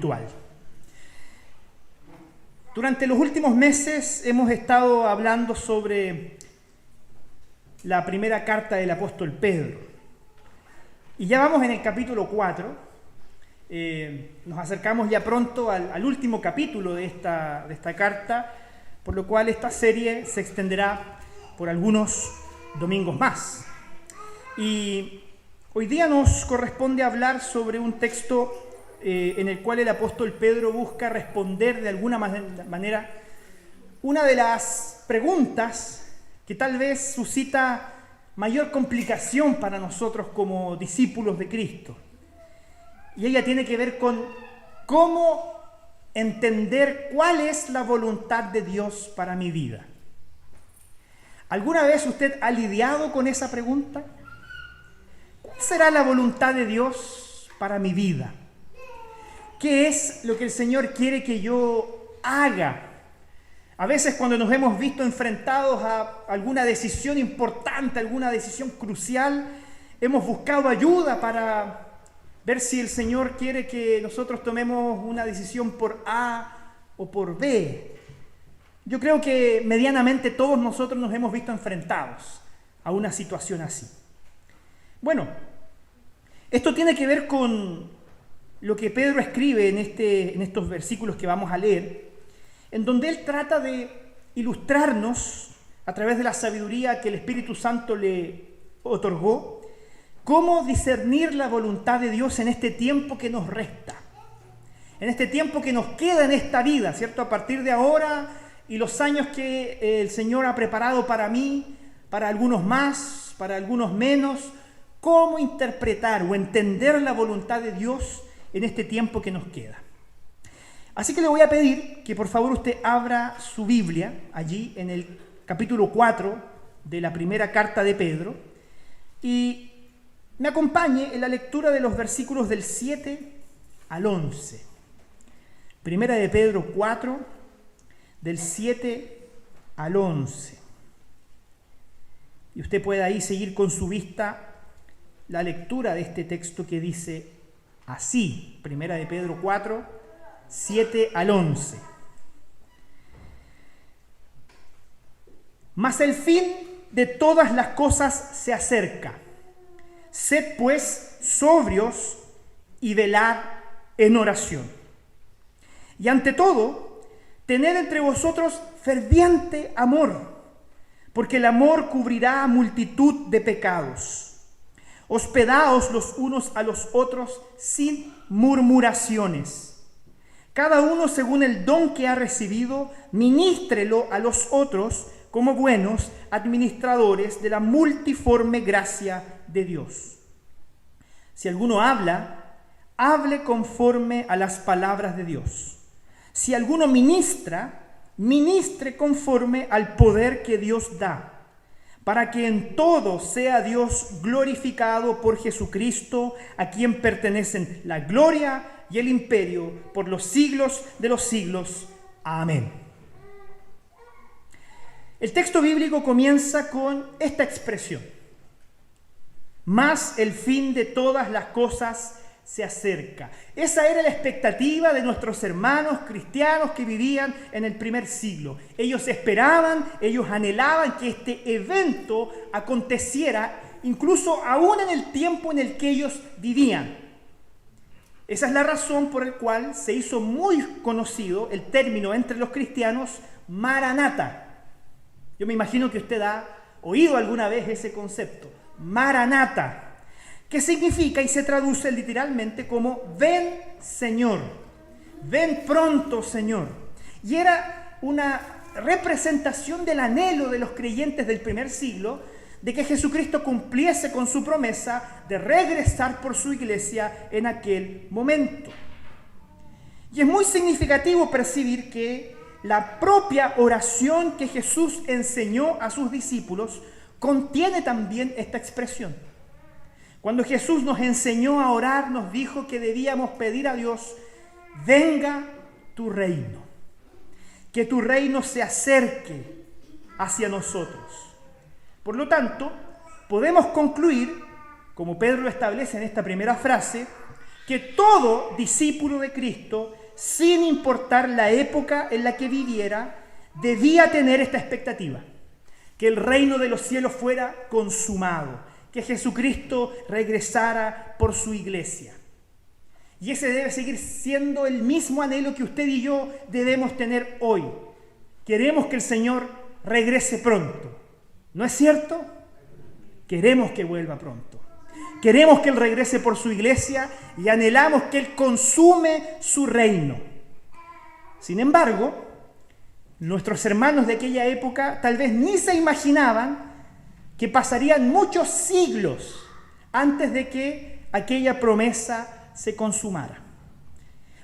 espiritual. Durante los últimos meses hemos estado hablando sobre la primera carta del apóstol Pedro. Y ya vamos en el capítulo 4. Nos acercamos ya pronto al último capítulo de esta carta, por lo cual esta serie se extenderá por algunos domingos más. Y hoy día nos corresponde hablar sobre un texto en el cual el apóstol Pedro busca responder de alguna manera una de las preguntas que tal vez suscita mayor complicación para nosotros como discípulos de Cristo. Y ella tiene que ver con cómo entender cuál es la voluntad de Dios para mi vida. ¿Alguna vez usted ha lidiado con esa pregunta? ¿Cuál será la voluntad de Dios para mi vida? ¿Qué es lo que el Señor quiere que yo haga? A veces cuando nos hemos visto enfrentados a alguna decisión importante, alguna decisión crucial, hemos buscado ayuda para ver si el Señor quiere que nosotros tomemos una decisión por A o por B. Yo creo que medianamente todos nosotros nos hemos visto enfrentados a una situación así. Bueno, esto tiene que ver con lo que Pedro escribe en estos versículos que vamos a leer, en donde él trata de ilustrarnos a través de la sabiduría que el Espíritu Santo le otorgó, cómo discernir la voluntad de Dios en este tiempo que nos resta, en este tiempo que nos queda en esta vida, ¿cierto? A partir de ahora y los años que el Señor ha preparado para mí, para algunos más, para algunos menos, cómo interpretar o entender la voluntad de Dios en este tiempo que nos queda. Así que le voy a pedir que por favor usted abra su Biblia allí en el capítulo 4 de la primera carta de Pedro y me acompañe en la lectura de los versículos del 7 al 11. Primera de Pedro 4, del 7 al 11. Y usted puede ahí seguir con su vista la lectura de este texto que dice así, Primera de Pedro 4, 7 al 11. Mas el fin de todas las cosas se acerca. Sed pues sobrios y velad en oración. Y ante todo, tened entre vosotros ferviente amor, porque el amor cubrirá multitud de pecados. Hospedaos los unos a los otros sin murmuraciones. Cada uno según el don que ha recibido, ministrelo a los otros como buenos administradores de la multiforme gracia de Dios. Si alguno habla, hable conforme a las palabras de Dios. Si alguno ministra, ministre conforme al poder que Dios da, para que en todo sea Dios glorificado por Jesucristo, a quien pertenecen la gloria y el imperio por los siglos de los siglos. Amén. El texto bíblico comienza con esta expresión: mas el fin de todas las cosas se acerca. Esa era la expectativa de nuestros hermanos cristianos que vivían en el primer siglo. Ellos esperaban, ellos anhelaban que este evento aconteciera incluso aún en el tiempo en el que ellos vivían. Esa es la razón por la cual se hizo muy conocido el término entre los cristianos Maranata. Yo me imagino que usted ha oído alguna vez ese concepto, Maranata, que significa y se traduce literalmente como ven Señor, ven pronto Señor. Y era una representación del anhelo de los creyentes del primer siglo de que Jesucristo cumpliese con su promesa de regresar por su iglesia en aquel momento. Y es muy significativo percibir que la propia oración que Jesús enseñó a sus discípulos contiene también esta expresión. Cuando Jesús nos enseñó a orar, nos dijo que debíamos pedir a Dios: venga tu reino, que tu reino se acerque hacia nosotros. Por lo tanto, podemos concluir, como Pedro lo establece en esta primera frase, que todo discípulo de Cristo, sin importar la época en la que viviera, debía tener esta expectativa: que el reino de los cielos fuera consumado, que Jesucristo regresara por su iglesia. Y ese debe seguir siendo el mismo anhelo que usted y yo debemos tener hoy. Queremos que el Señor regrese pronto, ¿no es cierto? Queremos que vuelva pronto. Queremos que Él regrese por su iglesia y anhelamos que Él consume su reino. Sin embargo, nuestros hermanos de aquella época tal vez ni se imaginaban que pasarían muchos siglos antes de que aquella promesa se consumara.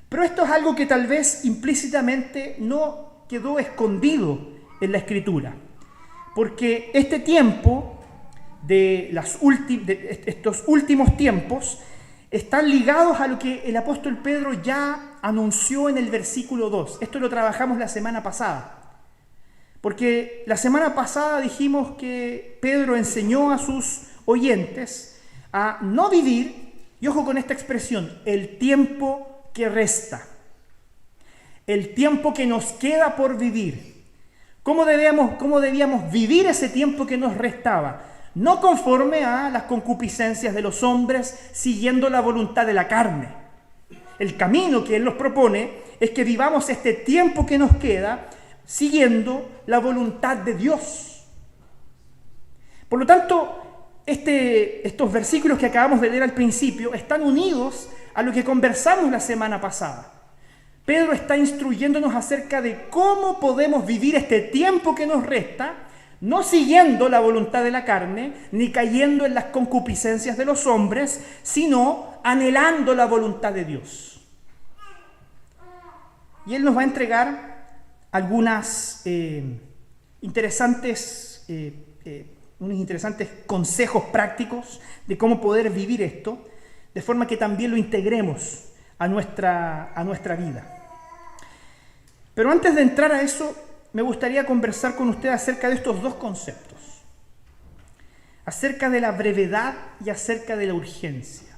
Pero esto es algo que tal vez implícitamente no quedó escondido en la Escritura, porque este tiempo de estos últimos tiempos están ligados a lo que el apóstol Pedro ya anunció en el versículo 2. Esto lo trabajamos la semana pasada. Porque la semana pasada dijimos que Pedro enseñó a sus oyentes a no vivir, y ojo con esta expresión, el tiempo que resta, el tiempo que nos queda por vivir. ¿Cómo debíamos vivir ese tiempo que nos restaba? No conforme a las concupiscencias de los hombres, siguiendo la voluntad de la carne. El camino que Él nos propone es que vivamos este tiempo que nos queda siguiendo la voluntad de Dios. Por lo tanto, estos versículos que acabamos de leer al principio están unidos a lo que conversamos la semana pasada. Pedro está instruyéndonos acerca de cómo podemos vivir este tiempo que nos resta, no siguiendo la voluntad de la carne, ni cayendo en las concupiscencias de los hombres, sino anhelando la voluntad de Dios. Y Él nos va a entregar algunas interesantes consejos prácticos de cómo poder vivir esto, de forma que también lo integremos a nuestra vida. Pero antes de entrar a eso, me gustaría conversar con usted acerca de estos dos conceptos, acerca de la brevedad y acerca de la urgencia.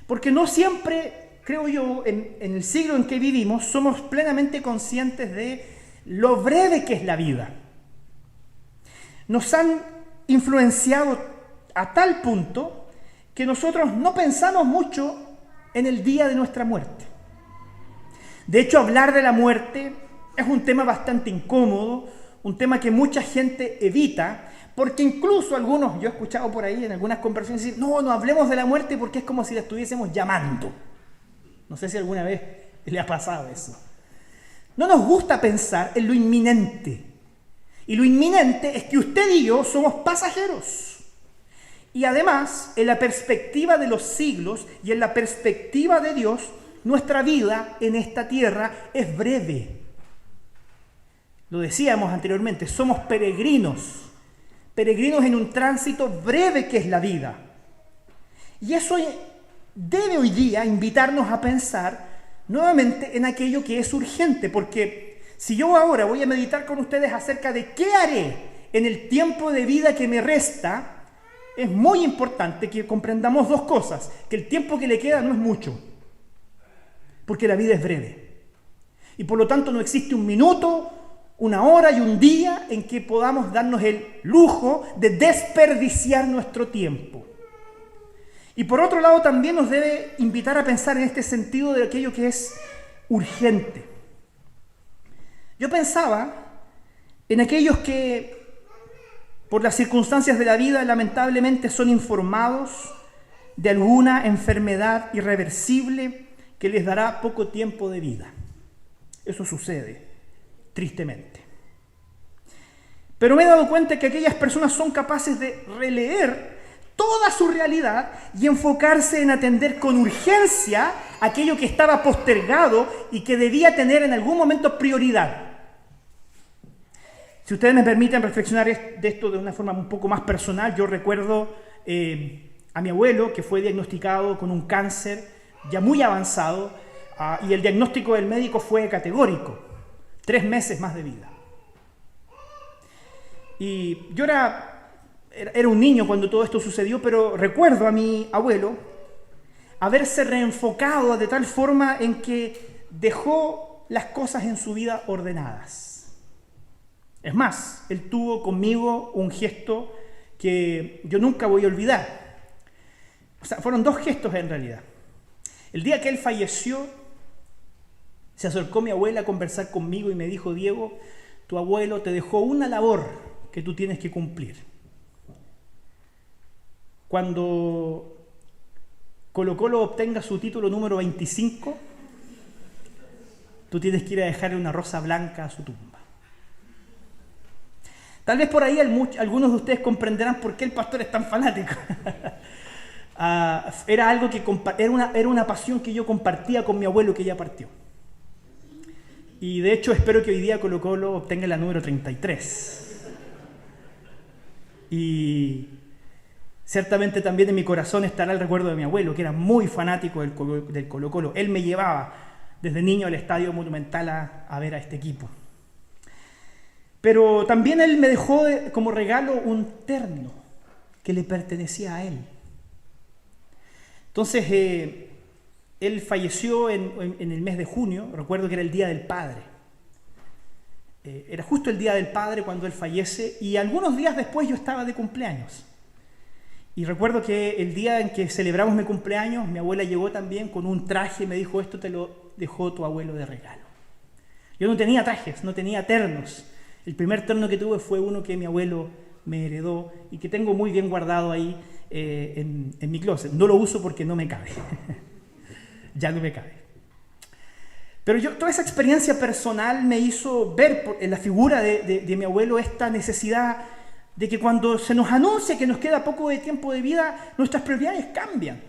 Porque no siempre, creo yo, en el siglo en que vivimos, somos plenamente conscientes de lo breve que es la vida. Nos han influenciado a tal punto que nosotros no pensamos mucho en el día de nuestra muerte. De hecho, hablar de la muerte es un tema bastante incómodo, un tema que mucha gente evita, porque incluso algunos, yo he escuchado por ahí en algunas conversaciones decir, no hablemos de la muerte porque es como si la estuviésemos llamando. No sé si alguna vez le ha pasado eso. No nos gusta pensar en lo inminente. Y lo inminente es que usted y yo somos pasajeros. Y además, en la perspectiva de los siglos y en la perspectiva de Dios, nuestra vida en esta tierra es breve. Lo decíamos anteriormente, somos peregrinos en un tránsito breve que es la vida. Y eso debe hoy día invitarnos a pensar nuevamente en aquello que es urgente, porque si yo ahora voy a meditar con ustedes acerca de qué haré en el tiempo de vida que me resta, es muy importante que comprendamos dos cosas: que el tiempo que le queda no es mucho, porque la vida es breve. Y por lo tanto no existe un minuto, una hora y un día en que podamos darnos el lujo de desperdiciar nuestro tiempo. Y por otro lado también nos debe invitar a pensar en este sentido de aquello que es urgente. Yo pensaba en aquellos que por las circunstancias de la vida lamentablemente son informados de alguna enfermedad irreversible que les dará poco tiempo de vida. Eso sucede, tristemente. Pero me he dado cuenta que aquellas personas son capaces de releer toda su realidad y enfocarse en atender con urgencia aquello que estaba postergado y que debía tener en algún momento prioridad. Si ustedes me permiten reflexionar de esto de una forma un poco más personal, yo recuerdo a mi abuelo que fue diagnosticado con un cáncer ya muy avanzado y el diagnóstico del médico fue categórico: 3 meses más de vida. Y yo era un niño cuando todo esto sucedió, pero recuerdo a mi abuelo haberse reenfocado de tal forma en que dejó las cosas en su vida ordenadas. Es más, él tuvo conmigo un gesto que yo nunca voy a olvidar. O sea, fueron dos gestos en realidad. El día que él falleció, se acercó mi abuela a conversar conmigo y me dijo: Diego, tu abuelo te dejó una labor que tú tienes que cumplir. Cuando Colo-Colo obtenga su título número 25, tú tienes que ir a dejarle una rosa blanca a su tumba. Tal vez por ahí algunos de ustedes comprenderán por qué el pastor es tan fanático. Era algo que era una pasión que yo compartía con mi abuelo, que ya partió. Y de hecho espero que hoy día Colo-Colo obtenga la número 33. Y ciertamente también en mi corazón estará el recuerdo de mi abuelo, que era muy fanático del Colo-Colo. Él me llevaba desde niño al Estadio Monumental a ver a este equipo. Pero también él me dejó como regalo un terno que le pertenecía a él. Entonces, él falleció en el mes de junio. Recuerdo que era el Día del Padre. Era justo el Día del Padre cuando él fallece, y algunos días después yo estaba de cumpleaños. Y recuerdo que el día en que celebramos mi cumpleaños, mi abuela llegó también con un traje y me dijo: esto te lo dejó tu abuelo de regalo. Yo no tenía trajes, no tenía ternos. El primer terno que tuve fue uno que mi abuelo me heredó y que tengo muy bien guardado ahí en mi closet. No lo uso porque no me cabe. Ya no me cabe. Pero toda esa experiencia personal me hizo ver en la figura de mi abuelo esta necesidad de que cuando se nos anuncia que nos queda poco de tiempo de vida, nuestras prioridades cambian.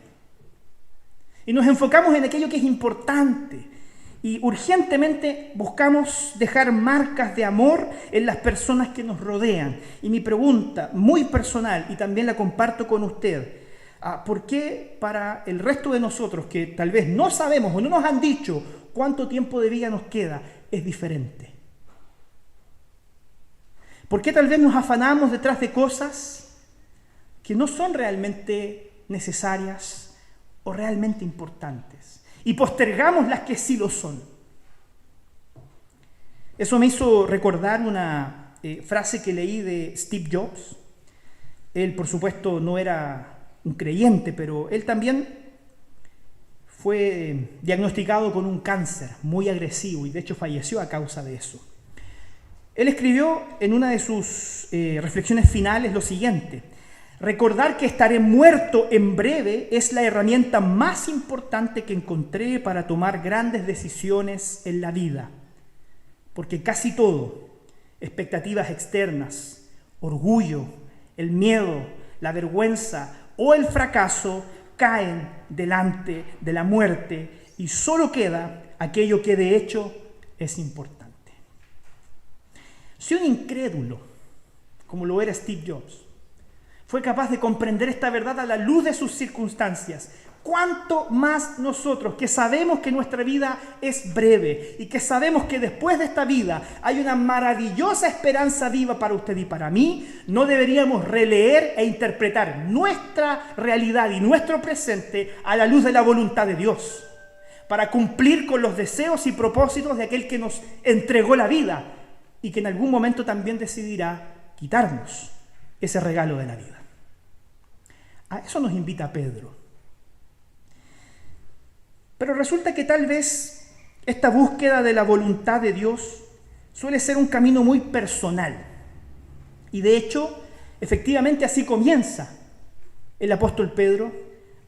Y nos enfocamos en aquello que es importante. Y urgentemente buscamos dejar marcas de amor en las personas que nos rodean. Y mi pregunta, muy personal, y también la comparto con usted: ¿por qué para el resto de nosotros, que tal vez no sabemos o no nos han dicho cuánto tiempo de vida nos queda, es diferente? ¿Por qué tal vez nos afanamos detrás de cosas que no son realmente necesarias o realmente importantes y postergamos las que sí lo son? Eso me hizo recordar una frase que leí de Steve Jobs. Él, por supuesto, no era un creyente, pero él también fue diagnosticado con un cáncer muy agresivo y de hecho falleció a causa de eso. Él escribió en una de sus reflexiones finales lo siguiente: recordar que estaré muerto en breve es la herramienta más importante que encontré para tomar grandes decisiones en la vida, porque casi todo, expectativas externas, orgullo, el miedo, la vergüenza o el fracaso, caen delante de la muerte y solo queda aquello que de hecho es importante. Si un incrédulo, como lo era Steve Jobs, fue capaz de comprender esta verdad a la luz de sus circunstancias, ¿cuánto más nosotros, que sabemos que nuestra vida es breve y que sabemos que después de esta vida hay una maravillosa esperanza viva para usted y para mí, no deberíamos releer e interpretar nuestra realidad y nuestro presente a la luz de la voluntad de Dios, para cumplir con los deseos y propósitos de aquel que nos entregó la vida y que en algún momento también decidirá quitarnos ese regalo de la vida? A eso nos invita Pedro. Pero resulta que tal vez esta búsqueda de la voluntad de Dios suele ser un camino muy personal. Y de hecho, efectivamente así comienza el apóstol Pedro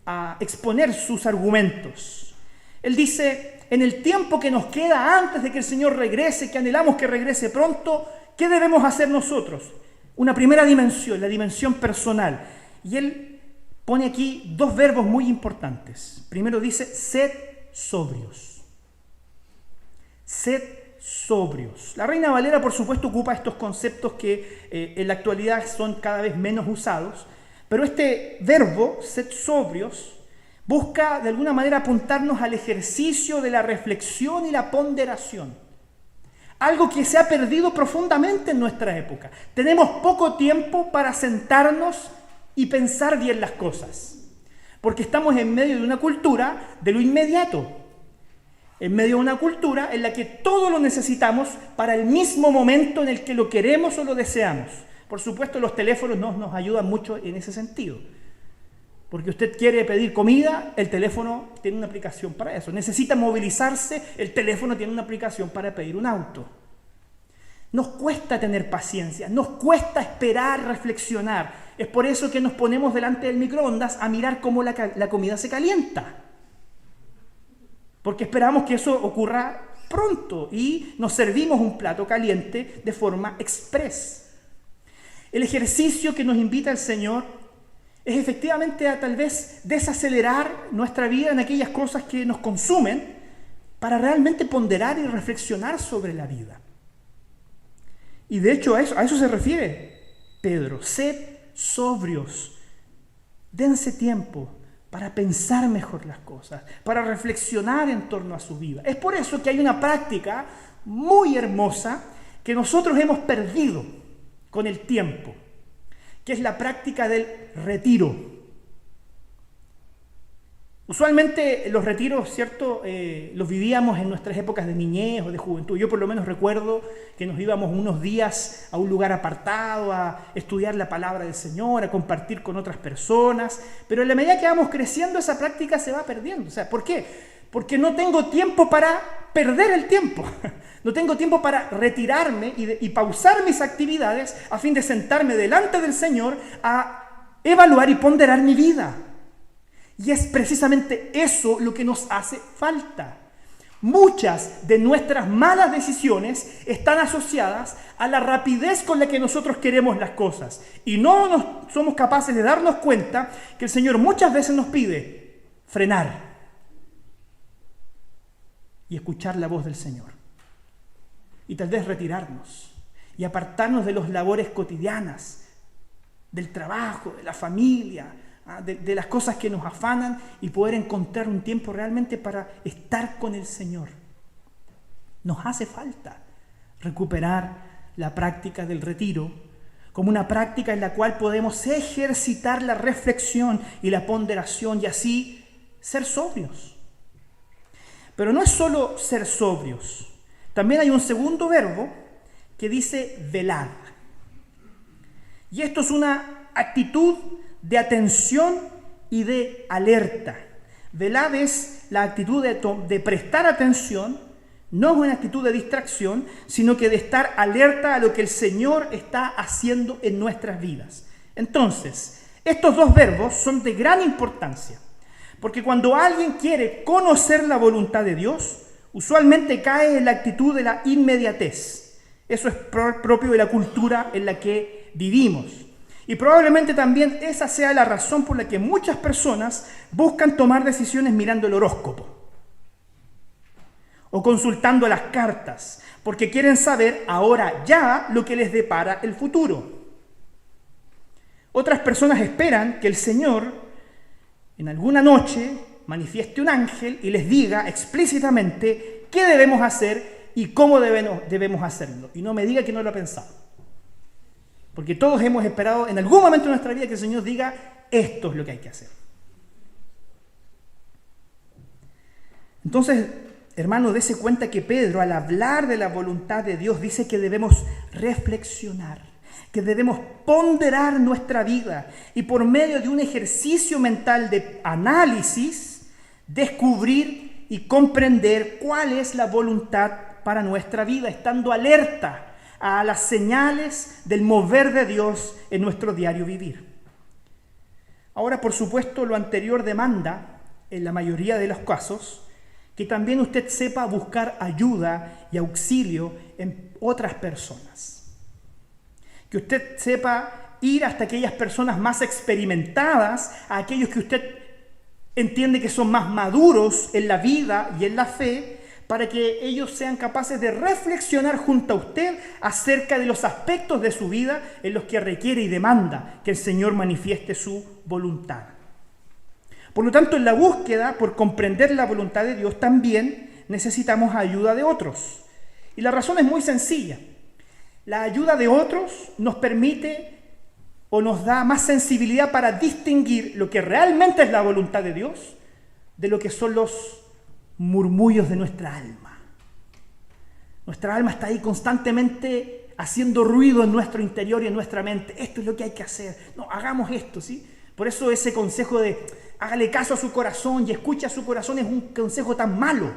a exponer sus argumentos. Él dice: en el tiempo que nos queda antes de que el Señor regrese, que anhelamos que regrese pronto, ¿qué debemos hacer nosotros? Una primera dimensión, la dimensión personal. Y él pone aquí dos verbos muy importantes. Primero dice: sed sobrios. Sed sobrios. La Reina Valera, por supuesto, ocupa estos conceptos que en la actualidad son cada vez menos usados, pero este verbo, sed sobrios, busca de alguna manera apuntarnos al ejercicio de la reflexión y la ponderación. Algo que se ha perdido profundamente en nuestra época. Tenemos poco tiempo para sentarnos y pensar bien las cosas, porque estamos en medio de una cultura de lo inmediato, en medio de una cultura en la que todo lo necesitamos para el mismo momento en el que lo queremos o lo deseamos. Por supuesto, los teléfonos nos ayudan mucho en ese sentido. Porque usted quiere pedir comida, el teléfono tiene una aplicación para eso. Necesita movilizarse, el teléfono tiene una aplicación para pedir un auto. Nos cuesta tener paciencia, nos cuesta esperar, reflexionar. Es por eso que nos ponemos delante del microondas a mirar cómo la comida se calienta. Porque esperamos que eso ocurra pronto y nos servimos un plato caliente de forma express. El ejercicio que nos invita el Señor es efectivamente a tal vez desacelerar nuestra vida en aquellas cosas que nos consumen para realmente ponderar y reflexionar sobre la vida. Y de hecho a eso se refiere Pedro. Sed sobrios, dense tiempo para pensar mejor las cosas, para reflexionar en torno a su vida. Es por eso que hay una práctica muy hermosa que nosotros hemos perdido con el tiempo, que es la práctica del retiro. Usualmente los retiros, ¿cierto? Los vivíamos en nuestras épocas de niñez o de juventud. Yo por lo menos recuerdo que nos íbamos unos días a un lugar apartado a estudiar la palabra del Señor, a compartir con otras personas, pero en la medida que vamos creciendo esa práctica se va perdiendo. O sea, ¿por qué? Porque no tengo tiempo para perder el tiempo. No tengo tiempo para retirarme y pausar mis actividades a fin de sentarme delante del Señor a evaluar y ponderar mi vida. Y es precisamente eso lo que nos hace falta. Muchas de nuestras malas decisiones están asociadas a la rapidez con la que nosotros queremos las cosas. Y no somos capaces de darnos cuenta que el Señor muchas veces nos pide frenar y escuchar la voz del Señor. Y tal vez retirarnos y apartarnos de las labores cotidianas, del trabajo, de la familia, de las cosas que nos afanan y poder encontrar un tiempo realmente para estar con el Señor. Nos hace falta recuperar la práctica del retiro como una práctica en la cual podemos ejercitar la reflexión y la ponderación y así ser sobrios. Pero no es solo ser sobrios. También hay un segundo verbo que dice velad. Y esto es una actitud de atención y de alerta. Velad es la actitud de prestar atención, no es una actitud de distracción, sino que de estar alerta a lo que el Señor está haciendo en nuestras vidas. Entonces, estos dos verbos son de gran importancia, porque cuando alguien quiere conocer la voluntad de Dios, usualmente cae en la actitud de la inmediatez. Eso es propio de la cultura en la que vivimos. Y probablemente también esa sea la razón por la que muchas personas buscan tomar decisiones mirando el horóscopo o consultando las cartas, porque quieren saber ahora ya lo que les depara el futuro. Otras personas esperan que el Señor en alguna noche manifieste un ángel y les diga explícitamente qué debemos hacer y cómo debemos hacerlo. Y no me diga que no lo ha pensado. Porque todos hemos esperado en algún momento de nuestra vida que el Señor diga, esto es lo que hay que hacer. Entonces, hermano, dése cuenta que Pedro, al hablar de la voluntad de Dios, dice que debemos reflexionar, que debemos ponderar nuestra vida y por medio de un ejercicio mental de análisis, descubrir y comprender cuál es la voluntad para nuestra vida, estando alerta a las señales del mover de Dios en nuestro diario vivir. Ahora, por supuesto, lo anterior demanda, en la mayoría de los casos, que también usted sepa buscar ayuda y auxilio en otras personas. Que usted sepa ir hasta aquellas personas más experimentadas, a aquellos que usted entiende que son más maduros en la vida y en la fe, para que ellos sean capaces de reflexionar junto a usted acerca de los aspectos de su vida en los que requiere y demanda que el Señor manifieste su voluntad. Por lo tanto, en la búsqueda por comprender la voluntad de Dios también necesitamos ayuda de otros. Y la razón es muy sencilla. La ayuda de otros nos permite o nos da más sensibilidad para distinguir lo que realmente es la voluntad de Dios de lo que son los murmullos de nuestra alma. Nuestra alma está ahí constantemente haciendo ruido en nuestro interior y en nuestra mente. Esto es lo que hay que hacer. No, hagamos esto, ¿sí? Por eso ese consejo de hágale caso a su corazón y escuche a su corazón es un consejo tan malo.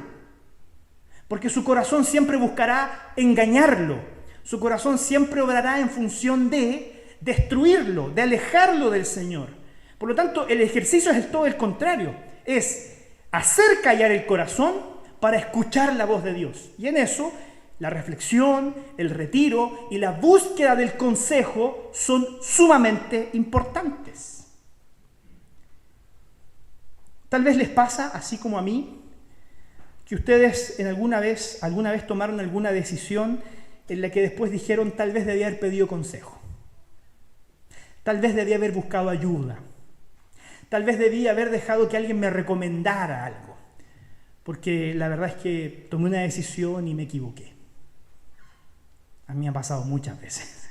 Porque su corazón siempre buscará engañarlo. Su corazón siempre obrará en función de destruirlo, de alejarlo del Señor. Por lo tanto, el ejercicio es todo el contrario. Es hacer callar el corazón para escuchar la voz de Dios. Y en eso, la reflexión, el retiro y la búsqueda del consejo son sumamente importantes. Tal vez les pasa, así como a mí, que ustedes alguna vez tomaron alguna decisión en la que después dijeron, tal vez debía haber pedido consejo. Tal vez debía haber buscado ayuda. Tal vez debía haber dejado que alguien me recomendara algo. Porque la verdad es que tomé una decisión y me equivoqué. A mí me ha pasado muchas veces.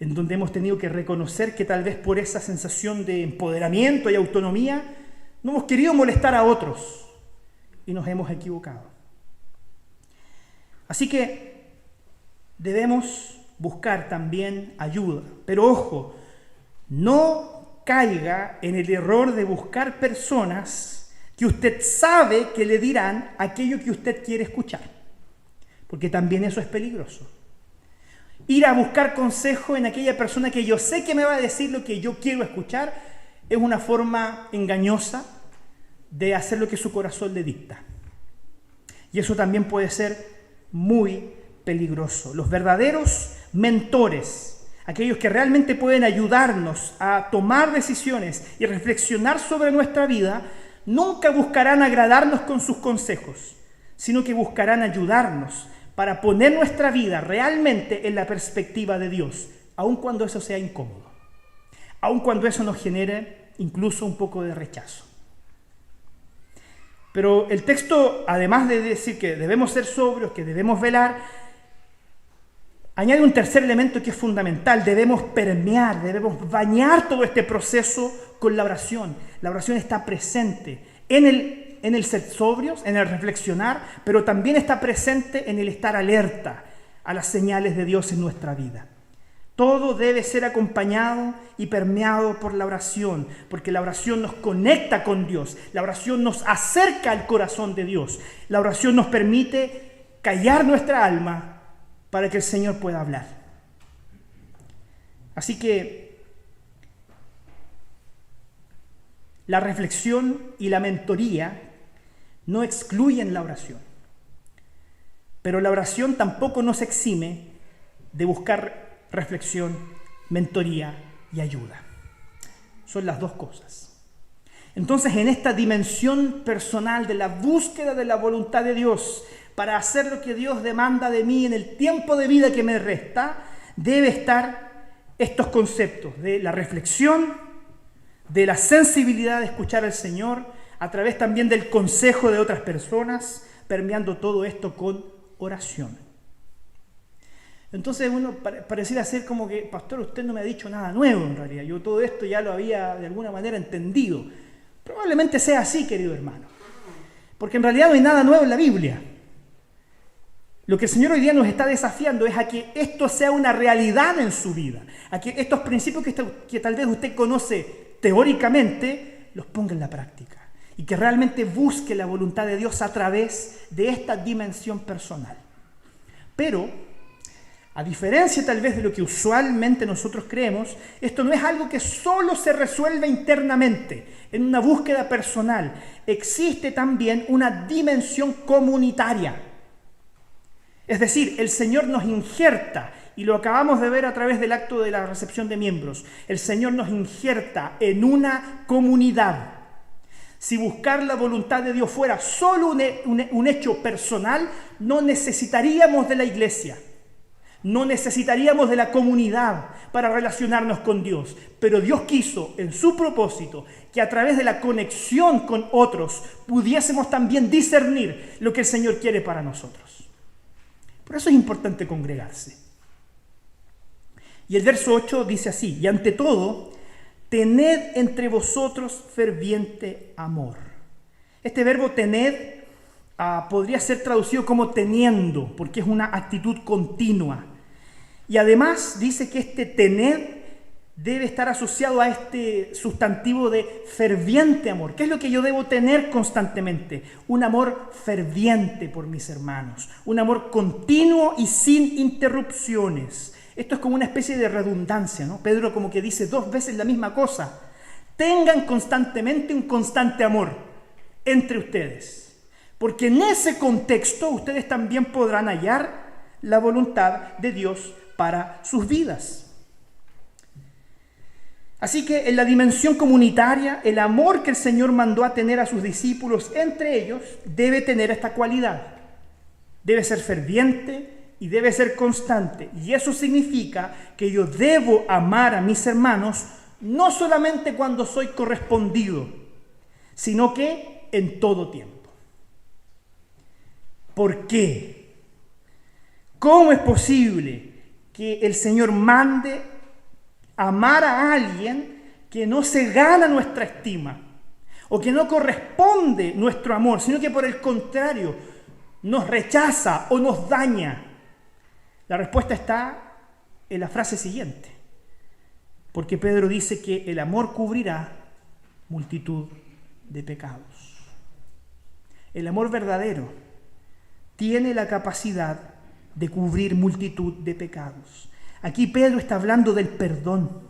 En donde hemos tenido que reconocer que tal vez por esa sensación de empoderamiento y autonomía no hemos querido molestar a otros y nos hemos equivocado. Así que debemos buscar también ayuda. Pero ojo, no caiga en el error de buscar personas que usted sabe que le dirán aquello que usted quiere escuchar. Porque también eso es peligroso. Ir a buscar consejo en aquella persona que yo sé que me va a decir lo que yo quiero escuchar es una forma engañosa de hacer lo que su corazón le dicta. Y eso también puede ser muy peligroso. Los verdaderos mentores, aquellos que realmente pueden ayudarnos a tomar decisiones y reflexionar sobre nuestra vida, nunca buscarán agradarnos con sus consejos, sino que buscarán ayudarnos para poner nuestra vida realmente en la perspectiva de Dios, aun cuando eso sea incómodo, aun cuando eso nos genere incluso un poco de rechazo. Pero el texto, además de decir que debemos ser sobrios, que debemos velar, añade un tercer elemento que es fundamental. Debemos permear, debemos bañar todo este proceso con la oración. La oración está presente en el ser sobrios, en el reflexionar, pero también está presente en el estar alerta a las señales de Dios en nuestra vida. Todo debe ser acompañado y permeado por la oración, porque la oración nos conecta con Dios, la oración nos acerca al corazón de Dios, la oración nos permite callar nuestra alma para que el Señor pueda hablar. Así que la reflexión y la mentoría no excluyen la oración, pero la oración tampoco nos exime de buscar reflexión, mentoría y ayuda. Son las dos cosas. Entonces, en esta dimensión personal de la búsqueda de la voluntad de Dios para hacer lo que Dios demanda de mí en el tiempo de vida que me resta, debe estar estos conceptos de la reflexión, de la sensibilidad de escuchar al Señor, a través también del consejo de otras personas, permeando todo esto con oración. Entonces uno pareciera ser como que, pastor, usted no me ha dicho nada nuevo en realidad. Yo todo esto ya lo había de alguna manera entendido. Probablemente sea así, querido hermano. Porque en realidad no hay nada nuevo en la Biblia. Lo que el Señor hoy día nos está desafiando es a que esto sea una realidad en su vida. A que estos principios que tal vez usted conoce teóricamente, los ponga en la práctica. Y que realmente busque la voluntad de Dios a través de esta dimensión personal. Pero a diferencia tal vez de lo que usualmente nosotros creemos, esto no es algo que solo se resuelve internamente, en una búsqueda personal. Existe también una dimensión comunitaria. Es decir, el Señor nos injerta, y lo acabamos de ver a través del acto de la recepción de miembros, el Señor nos injerta en una comunidad. Si buscar la voluntad de Dios fuera solo un hecho personal, no necesitaríamos de la iglesia. No necesitaríamos de la comunidad para relacionarnos con Dios, pero Dios quiso en su propósito que a través de la conexión con otros pudiésemos también discernir lo que el Señor quiere para nosotros. Por eso es importante congregarse. Y el verso 8 dice así: y ante todo, tened entre vosotros ferviente amor. Este verbo tened podría ser traducido como teniendo, porque es una actitud continua. Y además dice que este tened debe estar asociado a este sustantivo de ferviente amor. ¿Qué es lo que yo debo tener constantemente? Un amor ferviente por mis hermanos, un amor continuo y sin interrupciones. Esto es como una especie de redundancia, ¿no? Pedro como que dice 2 veces la misma cosa. Tengan constantemente un constante amor entre ustedes, porque en ese contexto ustedes también podrán hallar la voluntad de Dios para sus vidas. Así que en la dimensión comunitaria, el amor que el Señor mandó a tener a sus discípulos entre ellos debe tener esta cualidad. Debe ser ferviente y debe ser constante. Y eso significa que yo debo amar a mis hermanos no solamente cuando soy correspondido, sino que en todo tiempo. ¿Por qué? ¿Cómo es posible que el Señor mande amar a alguien que no se gana nuestra estima o que no corresponde nuestro amor, sino que por el contrario nos rechaza o nos daña? La respuesta está en la frase siguiente, porque Pedro dice que el amor cubrirá multitud de pecados. El amor verdadero tiene la capacidad de cubrir multitud de pecados. Aquí Pedro está hablando del perdón,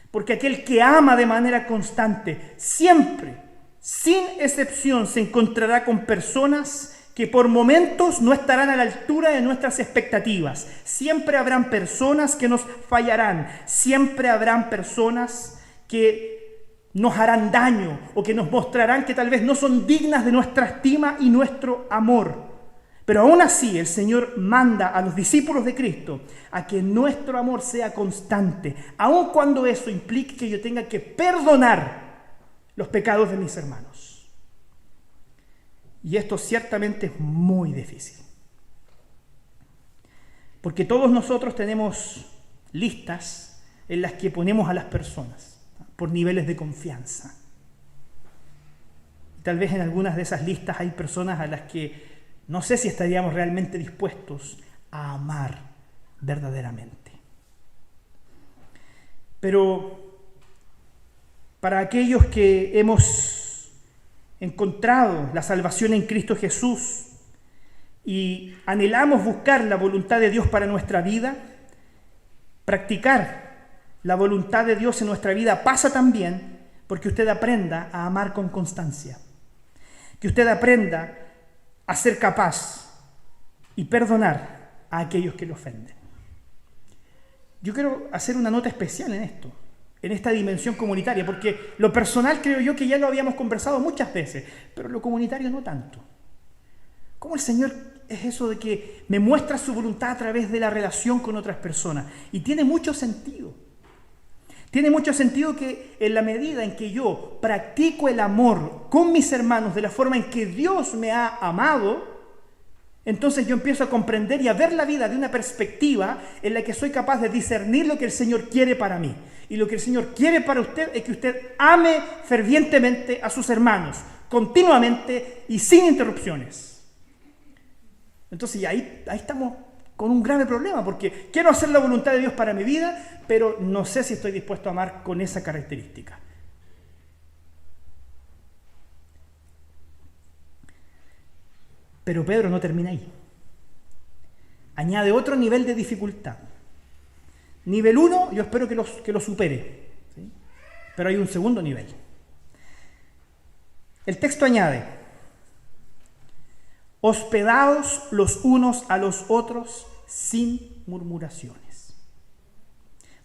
porque aquel que ama de manera constante, siempre, sin excepción, se encontrará con personas que por momentos no estarán a la altura de nuestras expectativas. Siempre habrán personas que nos fallarán, siempre habrán personas que nos harán daño o que nos mostrarán que tal vez no son dignas de nuestra estima y nuestro amor. Pero aún así el Señor manda a los discípulos de Cristo a que nuestro amor sea constante, aun cuando eso implique que yo tenga que perdonar los pecados de mis hermanos. Y esto ciertamente es muy difícil, porque todos nosotros tenemos listas en las que ponemos a las personas por niveles de confianza. Tal vez en algunas de esas listas hay personas a las que no sé si estaríamos realmente dispuestos a amar verdaderamente. Pero para aquellos que hemos encontrado la salvación en Cristo Jesús y anhelamos buscar la voluntad de Dios para nuestra vida, practicar la voluntad de Dios en nuestra vida pasa también porque usted aprenda a amar con constancia, que usted aprenda a ser capaz y perdonar a aquellos que le ofenden. Yo quiero hacer una nota especial en esto, en esta dimensión comunitaria, porque lo personal creo yo que ya lo habíamos conversado muchas veces, pero lo comunitario no tanto. ¿Cómo el Señor es eso de que me muestra su voluntad a través de la relación con otras personas? Y tiene mucho sentido. Tiene mucho sentido que en la medida en que yo practico el amor con mis hermanos de la forma en que Dios me ha amado, entonces yo empiezo a comprender y a ver la vida de una perspectiva en la que soy capaz de discernir lo que el Señor quiere para mí. Y lo que el Señor quiere para usted es que usted ame fervientemente a sus hermanos, continuamente y sin interrupciones. Entonces ya ahí estamos con un grave problema, porque quiero hacer la voluntad de Dios para mi vida, pero no sé si estoy dispuesto a amar con esa característica. Pero Pedro no termina ahí. Añade otro nivel de dificultad. Nivel 1, yo espero que lo supere, ¿sí? Pero hay un segundo nivel. El texto añade: hospedaos los unos a los otros sin murmuraciones.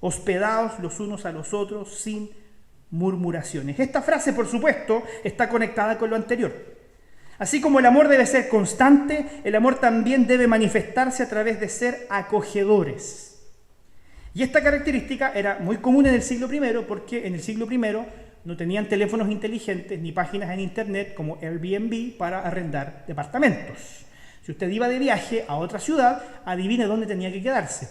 Hospedaos los unos a los otros sin murmuraciones. Esta frase, por supuesto, está conectada con lo anterior. Así como el amor debe ser constante, el amor también debe manifestarse a través de ser acogedores. Y esta característica era muy común en el siglo I, porque en el siglo I no tenían teléfonos inteligentes ni páginas en internet como Airbnb para arrendar departamentos. Si usted iba de viaje a otra ciudad, adivine dónde tenía que quedarse.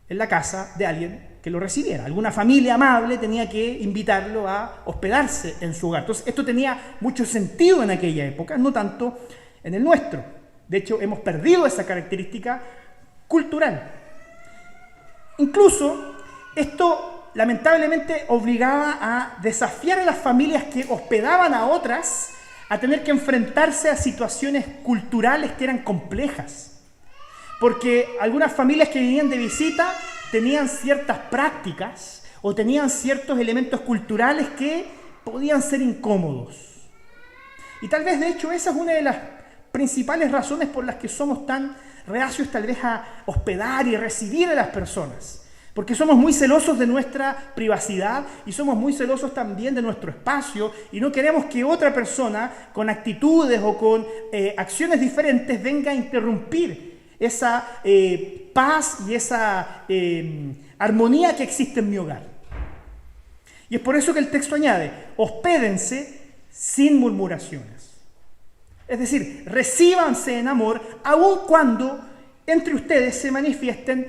en la casa de alguien que lo recibiera. Alguna familia amable tenía que invitarlo a hospedarse en su hogar. Entonces, esto tenía mucho sentido en aquella época, no tanto en el nuestro. De hecho, hemos perdido esa característica cultural. Incluso, esto lamentablemente obligaba a desafiar a las familias que hospedaban a otras a tener que enfrentarse a situaciones culturales que eran complejas. Porque algunas familias que venían de visita tenían ciertas prácticas o tenían ciertos elementos culturales que podían ser incómodos. Y tal vez, de hecho, esa es una de las principales razones por las que somos tan reacios tal vez a hospedar y recibir a las personas. Porque somos muy celosos de nuestra privacidad y somos muy celosos también de nuestro espacio y no queremos que otra persona con actitudes o con acciones diferentes venga a interrumpir esa paz y esa armonía que existe en mi hogar. Y es por eso que el texto añade, hospédense sin murmuraciones. Es decir, recíbanse en amor, aun cuando entre ustedes se manifiesten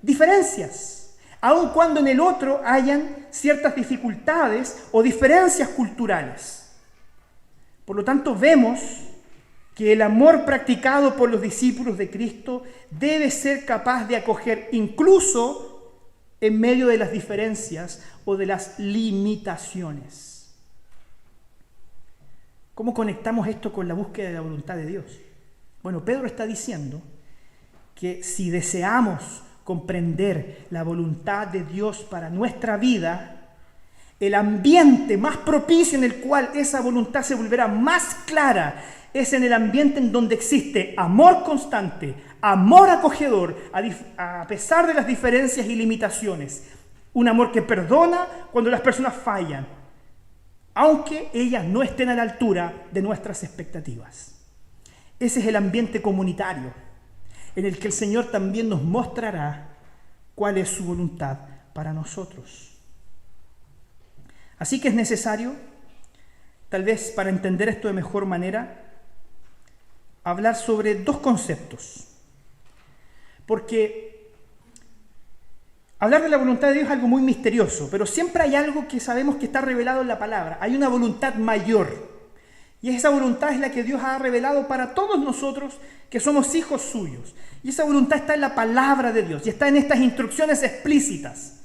diferencias, aun cuando en el otro hayan ciertas dificultades o diferencias culturales. Por lo tanto, vemos que el amor practicado por los discípulos de Cristo debe ser capaz de acoger incluso en medio de las diferencias o de las limitaciones. ¿Cómo conectamos esto con la búsqueda de la voluntad de Dios? Bueno, Pedro está diciendo que si deseamos comprender la voluntad de Dios para nuestra vida, el ambiente más propicio en el cual esa voluntad se volverá más clara es en el ambiente en donde existe amor constante, amor acogedor, a pesar de las diferencias y limitaciones. Un amor que perdona cuando las personas fallan, aunque ellas no estén a la altura de nuestras expectativas. Ese es el ambiente comunitario, en el que el Señor también nos mostrará cuál es su voluntad para nosotros. Así que es necesario, tal vez para entender esto de mejor manera, hablar sobre dos conceptos. Porque hablar de la voluntad de Dios es algo muy misterioso, pero siempre hay algo que sabemos que está revelado en la palabra. Hay una voluntad mayor. Y esa voluntad es la que Dios ha revelado para todos nosotros que somos hijos suyos. Y esa voluntad está en la palabra de Dios y está en estas instrucciones explícitas,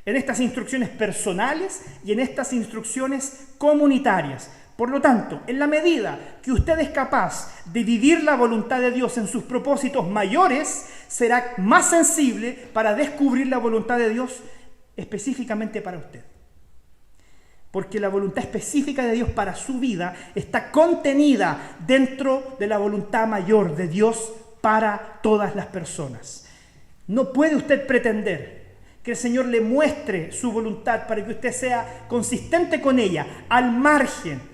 en estas instrucciones personales y en estas instrucciones comunitarias. Por lo tanto, en la medida que usted es capaz de vivir la voluntad de Dios en sus propósitos mayores, será más sensible para descubrir la voluntad de Dios específicamente para usted. Porque la voluntad específica de Dios para su vida está contenida dentro de la voluntad mayor de Dios para todas las personas. No puede usted pretender que el Señor le muestre su voluntad para que usted sea consistente con ella, al margen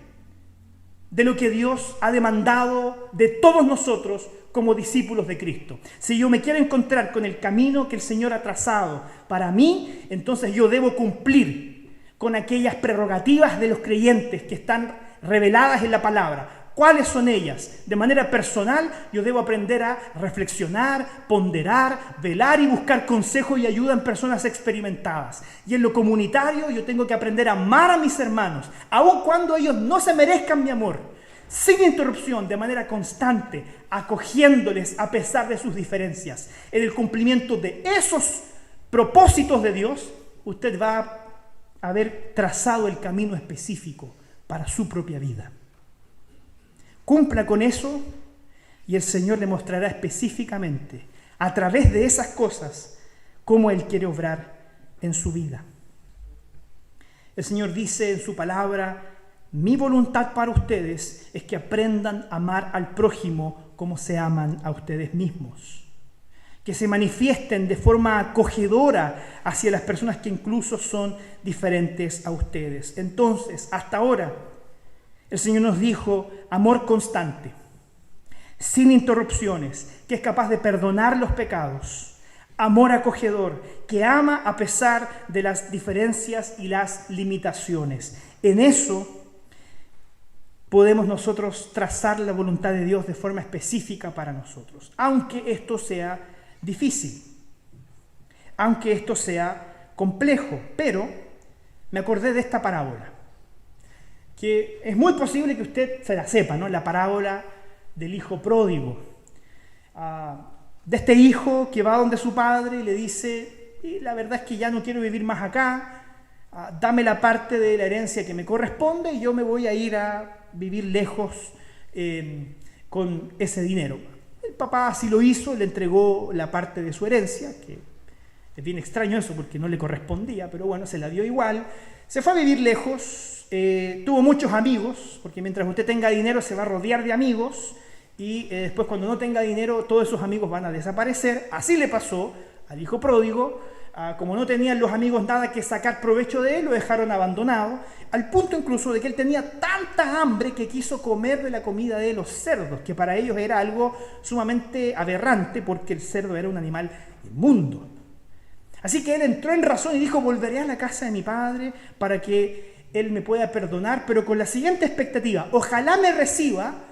de lo que Dios ha demandado de todos nosotros como discípulos de Cristo. Si yo me quiero encontrar con el camino que el Señor ha trazado para mí, entonces yo debo cumplir con aquellas prerrogativas de los creyentes que están reveladas en la palabra. ¿Cuáles son ellas? De manera personal, yo debo aprender a reflexionar, ponderar, velar y buscar consejo y ayuda en personas experimentadas. Y en lo comunitario, yo tengo que aprender a amar a mis hermanos, aun cuando ellos no se merezcan mi amor, sin interrupción, de manera constante, acogiéndoles a pesar de sus diferencias. En el cumplimiento de esos propósitos de Dios, usted va a haber trazado el camino específico para su propia vida. Cumpla con eso y el Señor le mostrará específicamente, a través de esas cosas, cómo Él quiere obrar en su vida. El Señor dice en su palabra: mi voluntad para ustedes es que aprendan a amar al prójimo como se aman a ustedes mismos. Que se manifiesten de forma acogedora hacia las personas que incluso son diferentes a ustedes. Entonces, hasta ahora, el Señor nos dijo amor constante, sin interrupciones, que es capaz de perdonar los pecados. Amor acogedor, que ama a pesar de las diferencias y las limitaciones. En eso podemos nosotros trazar la voluntad de Dios de forma específica para nosotros, aunque esto sea difícil. aunque esto sea complejo. Pero me acordé de esta parábola, que es muy posible que usted se la sepa, ¿no? La parábola del hijo pródigo. De este hijo que va donde su padre y le dice: la verdad es que ya no quiero vivir más acá, dame la parte de la herencia que me corresponde y yo me voy a ir a vivir lejos con ese dinero. El papá así lo hizo, le entregó la parte de su herencia, que es bien extraño eso porque no le correspondía, pero bueno, se la dio igual. Se fue a vivir lejos, tuvo muchos amigos, porque mientras usted tenga dinero se va a rodear de amigos, y después cuando no tenga dinero todos esos amigos van a desaparecer. Así le pasó al hijo pródigo. Como no tenían los amigos nada que sacar provecho de él, lo dejaron abandonado, al punto incluso de que él tenía tanta hambre que quiso comer de la comida de los cerdos, que para ellos era algo sumamente aberrante porque el cerdo era un animal inmundo. Así que él entró en razón y dijo: volveré a la casa de mi padre para que él me pueda perdonar, pero con la siguiente expectativa: ojalá me reciba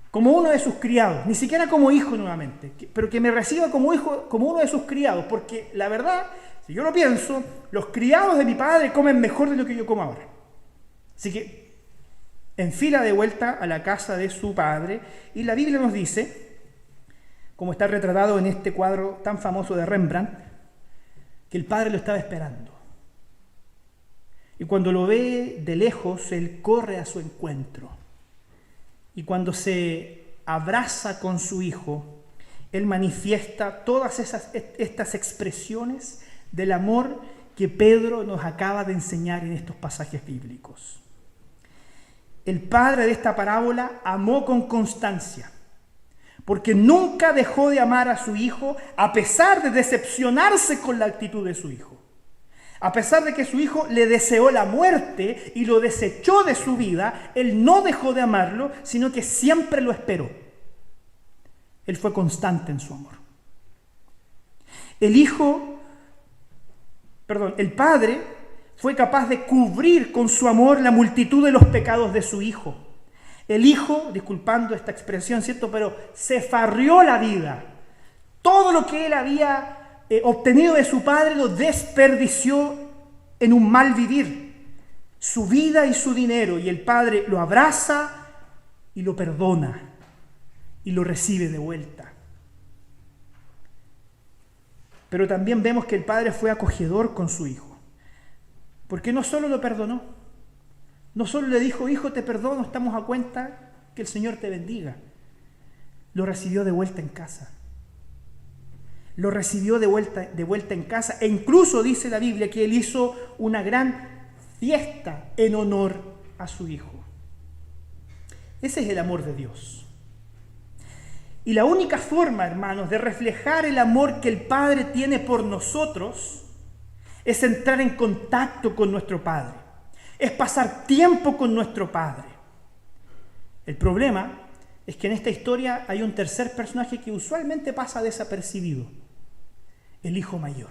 como uno de sus criados, ni siquiera como hijo nuevamente, pero que me reciba como hijo, como uno de sus criados, porque la verdad, si yo lo pienso, los criados de mi padre comen mejor de lo que yo como ahora. Así que enfila de vuelta a la casa de su padre, y la Biblia nos dice, como está retratado en este cuadro tan famoso de Rembrandt, que el padre lo estaba esperando. Y cuando lo ve de lejos, él corre a su encuentro. Y cuando se abraza con su hijo, él manifiesta todas estas expresiones del amor que Pedro nos acaba de enseñar en estos pasajes bíblicos. El padre de esta parábola amó con constancia, porque nunca dejó de amar a su hijo a pesar de decepcionarse con la actitud de su hijo. A pesar de que su hijo le deseó la muerte y lo desechó de su vida, él no dejó de amarlo, sino que siempre lo esperó. Él fue constante en su amor. El padre fue capaz de cubrir con su amor la multitud de los pecados de su hijo. El hijo, disculpando esta expresión, ¿cierto?, pero se farrió la vida. Todo lo que él había obtenido de su padre lo desperdició en un mal vivir, su vida y su dinero, y el padre lo abraza y lo perdona y lo recibe de vuelta. Pero también vemos que el padre fue acogedor con su hijo, porque no solo lo perdonó, no solo le dijo: hijo, te perdono, estamos a cuenta, que el Señor te bendiga. Lo recibió de vuelta en casa. Lo recibió de vuelta en casa, e incluso dice la Biblia que él hizo una gran fiesta en honor a su hijo. Ese es el amor de Dios. Y la única forma, hermanos, de reflejar el amor que el Padre tiene por nosotros es entrar en contacto con nuestro Padre, es pasar tiempo con nuestro Padre. El problema es que en esta historia hay un tercer personaje que usualmente pasa desapercibido: el hijo mayor.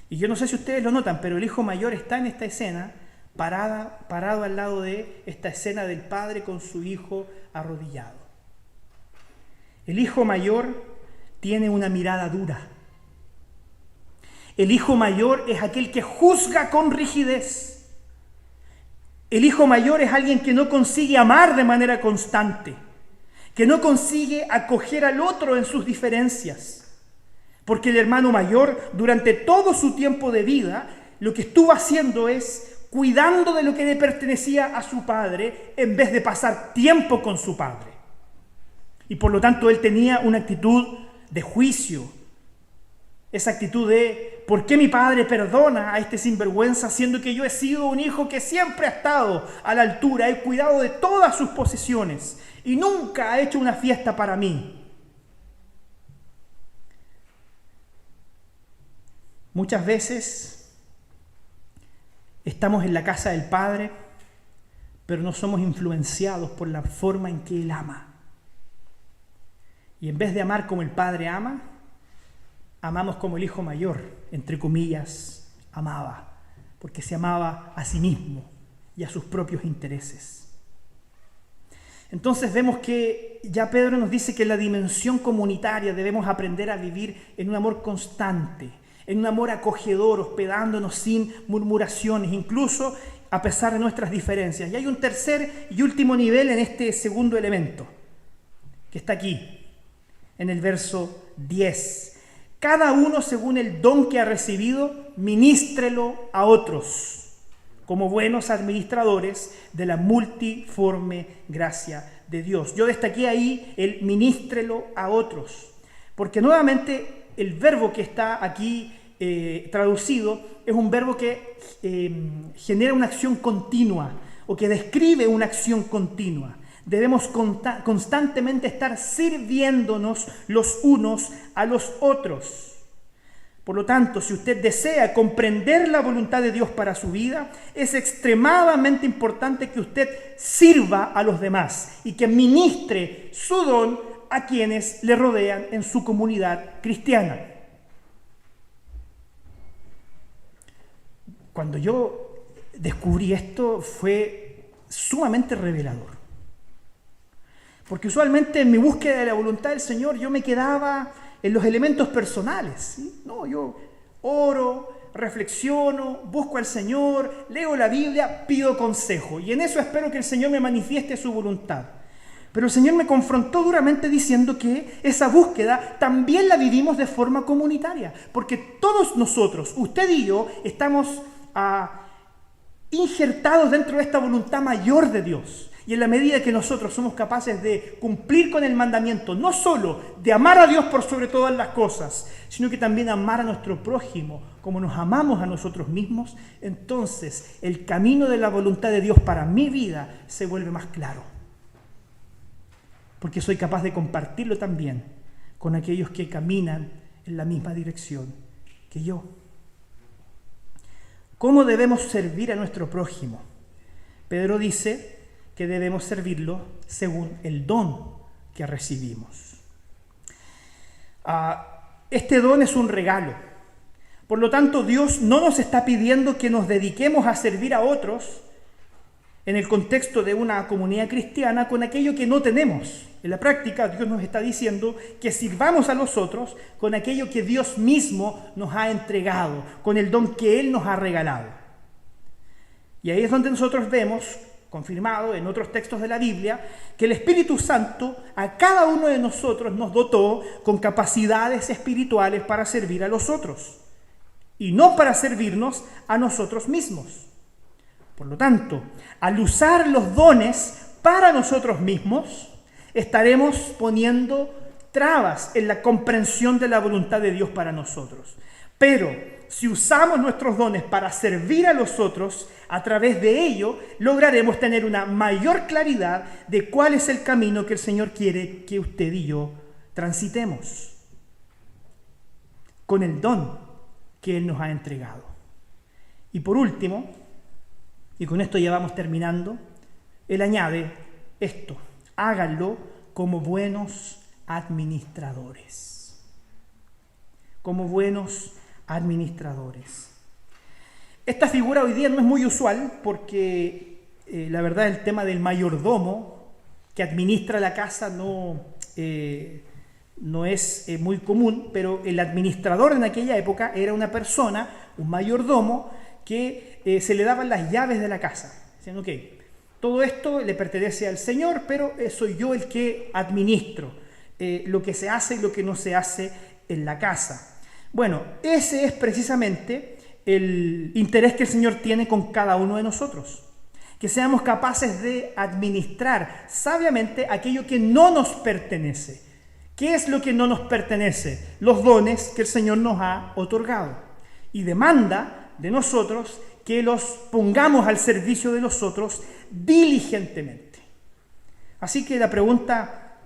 Y yo no sé si ustedes lo notan, pero el hijo mayor está en esta escena, parado al lado de esta escena del padre con su hijo arrodillado. El hijo mayor tiene una mirada dura. El hijo mayor es aquel que juzga con rigidez. El hijo mayor es alguien que no consigue amar de manera constante, que no consigue acoger al otro en sus diferencias. Porque el hermano mayor, durante todo su tiempo de vida, lo que estuvo haciendo es cuidando de lo que le pertenecía a su padre, en vez de pasar tiempo con su padre. Y por lo tanto él tenía una actitud de juicio, esa actitud de: ¿por qué mi padre perdona a este sinvergüenza, siendo que yo he sido un hijo que siempre ha estado a la altura, he cuidado de todas sus posesiones y nunca ha hecho una fiesta para mí? Muchas veces estamos en la casa del Padre, pero no somos influenciados por la forma en que Él ama. Y en vez de amar como el Padre ama, amamos como el hijo mayor, entre comillas, amaba, porque se amaba a sí mismo y a sus propios intereses. Entonces vemos que ya Pedro nos dice que en la dimensión comunitaria debemos aprender a vivir en un amor constante, en un amor acogedor, hospedándonos sin murmuraciones, incluso a pesar de nuestras diferencias. Y hay un tercer y último nivel en este segundo elemento, que está aquí, en el verso 10. Cada uno según el don que ha recibido, ministrelo a otros, como buenos administradores de la multiforme gracia de Dios. Yo destaqué ahí el ministrelo a otros, porque nuevamente el verbo que está aquí traducido es un verbo que genera una acción continua o que describe una acción continua. Debemos constantemente estar sirviéndonos los unos a los otros. Por lo tanto, si usted desea comprender la voluntad de Dios para su vida, es extremadamente importante que usted sirva a los demás y que ministre su don a quienes le rodean en su comunidad cristiana. Cuando yo descubrí esto fue sumamente revelador. Porque usualmente en mi búsqueda de la voluntad del Señor yo me quedaba en los elementos personales, ¿sí? No, yo oro, reflexiono, busco al Señor, leo la Biblia, pido consejo. Y en eso espero que el Señor me manifieste su voluntad. Pero el Señor me confrontó duramente diciendo que esa búsqueda también la vivimos de forma comunitaria. Porque todos nosotros, usted y yo, estamos injertados dentro de esta voluntad mayor de Dios. Y en la medida que nosotros somos capaces de cumplir con el mandamiento, no solo de amar a Dios por sobre todas las cosas, sino que también amar a nuestro prójimo como nos amamos a nosotros mismos, entonces el camino de la voluntad de Dios para mi vida se vuelve más claro. Porque soy capaz de compartirlo también con aquellos que caminan en la misma dirección que yo. ¿Cómo debemos servir a nuestro prójimo? Pedro dice que debemos servirlo según el don que recibimos. Este don es un regalo. Por lo tanto, Dios no nos está pidiendo que nos dediquemos a servir a otros en el contexto de una comunidad cristiana con aquello que no tenemos. En la práctica, Dios nos está diciendo que sirvamos a los otros con aquello que Dios mismo nos ha entregado, con el don que Él nos ha regalado. Y ahí es donde nosotros vemos, confirmado en otros textos de la Biblia, que el Espíritu Santo a cada uno de nosotros nos dotó con capacidades espirituales para servir a los otros y no para servirnos a nosotros mismos. Por lo tanto, al usar los dones para nosotros mismos, estaremos poniendo trabas en la comprensión de la voluntad de Dios para nosotros. Pero si usamos nuestros dones para servir a los otros, a través de ello lograremos tener una mayor claridad de cuál es el camino que el Señor quiere que usted y yo transitemos con el don que Él nos ha entregado. Y por último, y con esto ya vamos terminando, Él añade esto: háganlo como buenos administradores. Como buenos administradores. Esta figura hoy día no es muy usual porque la verdad el tema del mayordomo que administra la casa no es muy común, pero el administrador en aquella época era una persona, un mayordomo, que se le daban las llaves de la casa. Dicen, ok, todo esto le pertenece al Señor, pero soy yo el que administro lo que se hace y lo que no se hace en la casa. Bueno, ese es precisamente el interés que el Señor tiene con cada uno de nosotros. Que seamos capaces de administrar sabiamente aquello que no nos pertenece. ¿Qué es lo que no nos pertenece? Los dones que el Señor nos ha otorgado. Y demanda de nosotros que los pongamos al servicio de los otros diligentemente. Así que la pregunta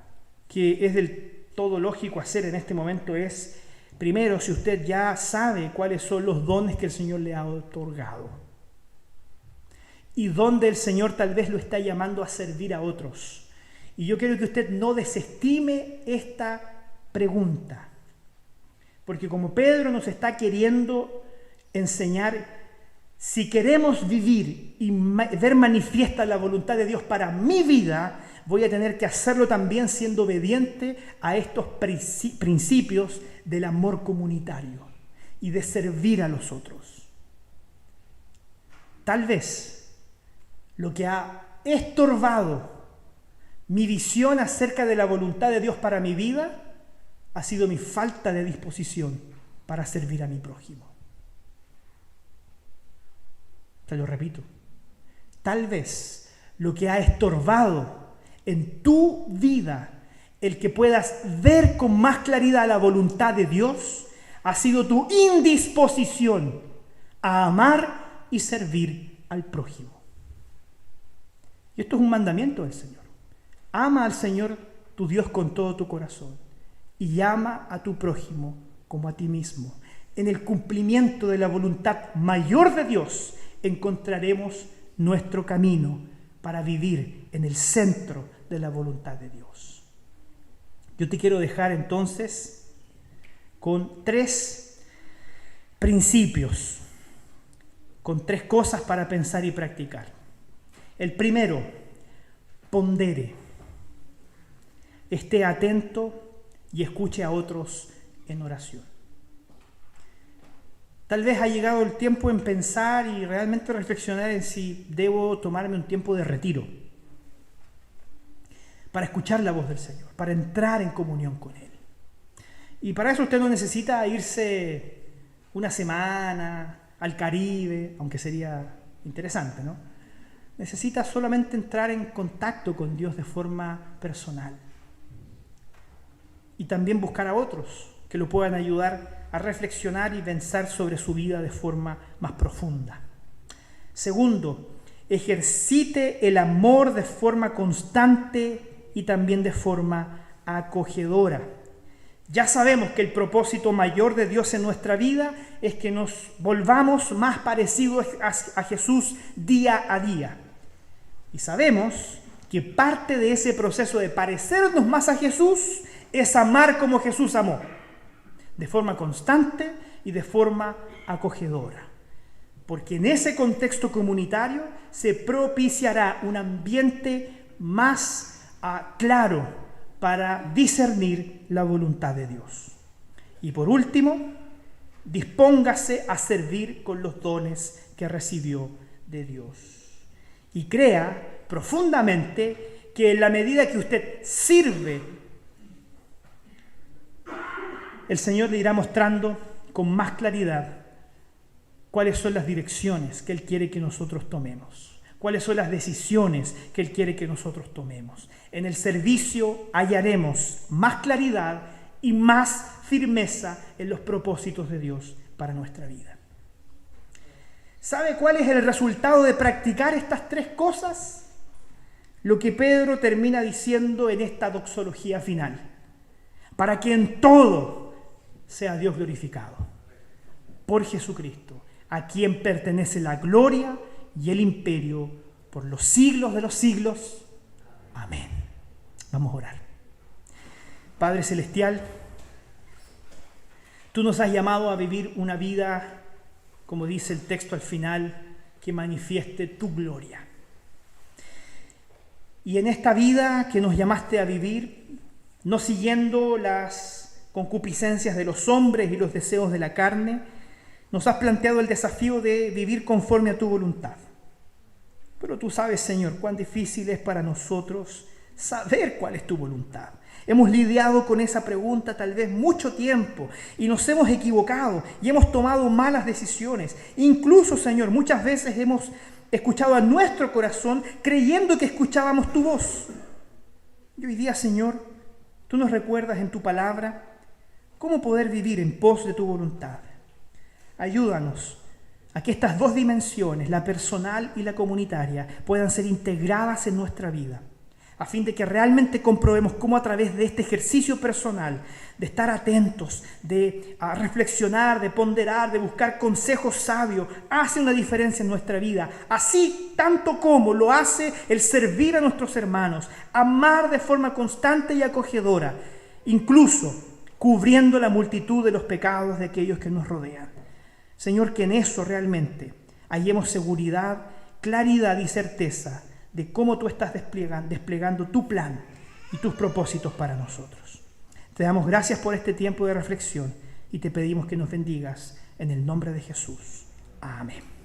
que es del todo lógico hacer en este momento es: primero, si usted ya sabe cuáles son los dones que el Señor le ha otorgado y dónde el Señor tal vez lo está llamando a servir a otros. Y yo quiero que usted no desestime esta pregunta, porque como Pedro nos está queriendo enseñar, si queremos vivir y ver manifiesta la voluntad de Dios para mi vida, voy a tener que hacerlo también siendo obediente a estos principios del amor comunitario y de servir a los otros. Tal vez lo que ha estorbado mi visión acerca de la voluntad de Dios para mi vida ha sido mi falta de disposición para servir a mi prójimo. Te lo repito. Tal vez lo que ha estorbado en tu vida el que puedas ver con más claridad la voluntad de Dios ha sido tu indisposición a amar y servir al prójimo. Y esto es un mandamiento del Señor. Ama al Señor tu Dios con todo tu corazón y ama a tu prójimo como a ti mismo. En el cumplimiento de la voluntad mayor de Dios encontraremos nuestro camino para vivir en el centro de la voluntad de Dios. Yo te quiero dejar entonces con 3 principios, con 3 cosas para pensar y practicar. El primero, pondere. Esté atento y escuche a otros en oración. Tal vez ha llegado el tiempo en pensar y realmente reflexionar en si debo tomarme un tiempo de retiro para escuchar la voz del Señor, para entrar en comunión con Él. Y para eso usted no necesita irse una semana al Caribe, aunque sería interesante, ¿no? Necesita solamente entrar en contacto con Dios de forma personal. Y también buscar a otros que lo puedan ayudar a reflexionar y pensar sobre su vida de forma más profunda. Segundo, ejercite el amor de forma constante y también de forma acogedora. Ya sabemos que el propósito mayor de Dios en nuestra vida es que nos volvamos más parecidos a Jesús día a día. Y sabemos que parte de ese proceso de parecernos más a Jesús es amar como Jesús amó, de forma constante y de forma acogedora. Porque en ese contexto comunitario se propiciará un ambiente más claro para discernir la voluntad de Dios. Y por último, dispóngase a servir con los dones que recibió de Dios. Y crea profundamente que en la medida que usted sirve, el Señor le irá mostrando con más claridad cuáles son las direcciones que Él quiere que nosotros tomemos, cuáles son las decisiones que Él quiere que nosotros tomemos. En el servicio hallaremos más claridad y más firmeza en los propósitos de Dios para nuestra vida. ¿Sabe cuál es el resultado de practicar estas 3 cosas? Lo que Pedro termina diciendo en esta doxología final. Para que en todo sea Dios glorificado por Jesucristo, a quien pertenece la gloria y el imperio por los siglos de los siglos. Amén. Vamos a orar. Padre Celestial, tú nos has llamado a vivir una vida, como dice el texto al final, que manifieste tu gloria. Y en esta vida que nos llamaste a vivir, no siguiendo las concupiscencias de los hombres y los deseos de la carne, nos has planteado el desafío de vivir conforme a tu voluntad. Pero tú sabes, Señor, cuán difícil es para nosotros saber cuál es tu voluntad. Hemos lidiado con esa pregunta tal vez mucho tiempo y nos hemos equivocado y hemos tomado malas decisiones. Incluso, Señor, muchas veces hemos escuchado a nuestro corazón creyendo que escuchábamos tu voz. Y hoy día, Señor, tú nos recuerdas en tu palabra cómo poder vivir en pos de tu voluntad. Ayúdanos a que estas 2 dimensiones, la personal y la comunitaria, puedan ser integradas en nuestra vida, a fin de que realmente comprobemos cómo a través de este ejercicio personal, de estar atentos, de reflexionar, de ponderar, de buscar consejos sabios, hace una diferencia en nuestra vida, así tanto como lo hace el servir a nuestros hermanos, amar de forma constante y acogedora, incluso cubriendo la multitud de los pecados de aquellos que nos rodean. Señor, que en eso realmente hallemos seguridad, claridad y certeza de cómo tú estás desplegando tu plan y tus propósitos para nosotros. Te damos gracias por este tiempo de reflexión y te pedimos que nos bendigas en el nombre de Jesús. Amén.